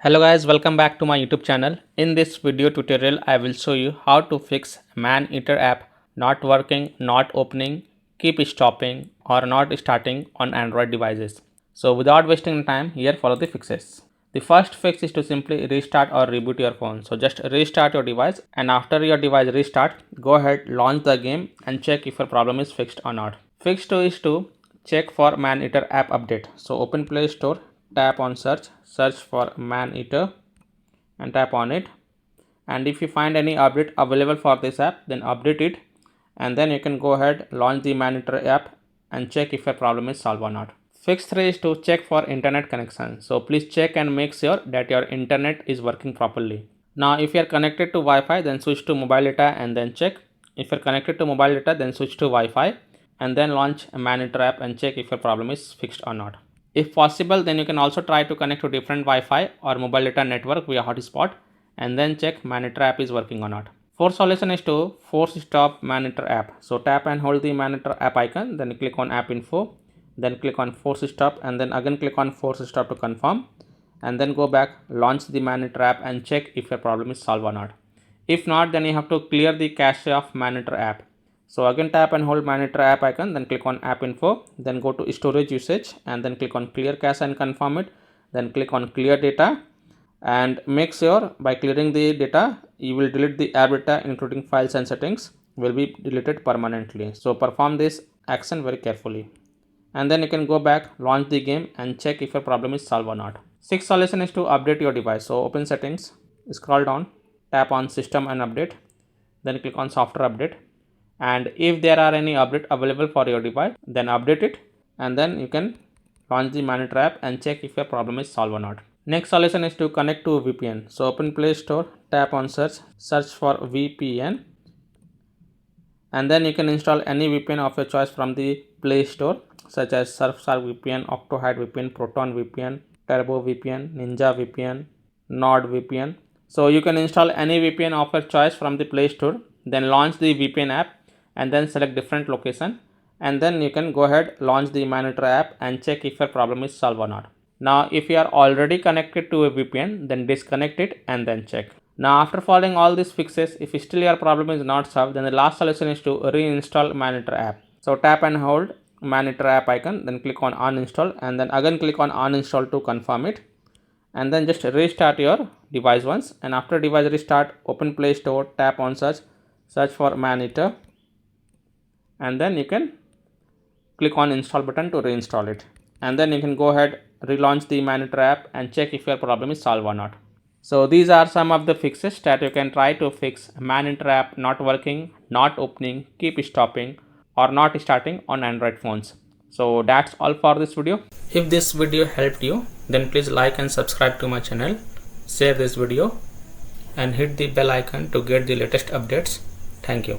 Hello guys, welcome back to my YouTube channel. In this video tutorial, I will show you how to fix Maneater app not working, not opening, keep stopping or not starting on Android devices. So without wasting time, here follow the fixes. The first fix is to simply restart or reboot your phone. So just restart your device, and after your device restart, go ahead, launch the game and check if your problem is fixed or not. Fix 2 is to check for Maneater app update. So open Play Store, tap on search for Maneater and tap on it, and if you find any update available for this app, then update it, and then you can go ahead, launch the Maneater app and check if your problem is solved or not. Fix 3 is to check for internet connection. So please check and make sure that your internet is working properly. Now if you are connected to Wi-Fi, then switch to mobile data and then check. If you are connected to mobile data, then switch to Wi-Fi and then launch a Maneater app and check if your problem is fixed or not. If possible, then you can also try to connect to different Wi-Fi or mobile data network via hotspot and then check Maneater app is working or not. Fourth solution is to force stop Maneater app. So tap and hold the Maneater app icon, then click on app info, then click on force stop and then again click on force stop to confirm, and then go back, launch the Maneater app and check if your problem is solved or not. If not, then you have to clear the cache of Maneater app. So again tap and hold Maneater app icon, then click on app info, then go to storage usage and then click on clear cache and confirm it, then click on clear data and make sure by clearing the data you will delete the app data including files and settings will be deleted permanently. So perform this action very carefully and then you can go back, launch the game and check if your problem is solved or not. Sixth solution is to update your device. So open settings, scroll down, tap on system and update, then click on software update, and if there are any update available for your device, then update it and then you can launch the Maneater app and check if your problem is solved or not. Next solution is to connect to VPN. So open Play Store, tap on search for VPN, and then you can install any VPN of your choice from the Play Store such as Surfshark VPN, Octohide VPN, Proton VPN, Turbo VPN, Ninja VPN, Nord VPN. So you can install any VPN of your choice from the Play Store, then launch the VPN app and then select different location, and then you can go ahead, launch the Maneater app and check if your problem is solved or not. Now if you are already connected to a VPN, then disconnect it and then check. Now after following all these fixes, if still your problem is not solved, then the last solution is to reinstall Maneater app. So tap and hold Maneater app icon, then click on uninstall and then again click on uninstall to confirm it, and then just restart your device once, and after device restart, open Play Store, tap on search for Maneater, and then you can click on install button to reinstall it, and then you can go ahead, relaunch the Maneater app and check if your problem is solved or not. So these are some of the fixes that you can try to fix Maneater app not working, not opening, keep stopping or not starting on Android phones. So that's all for this video. If this video helped you, then please like and subscribe to my channel, share this video and hit the bell icon to get the latest updates. Thank you.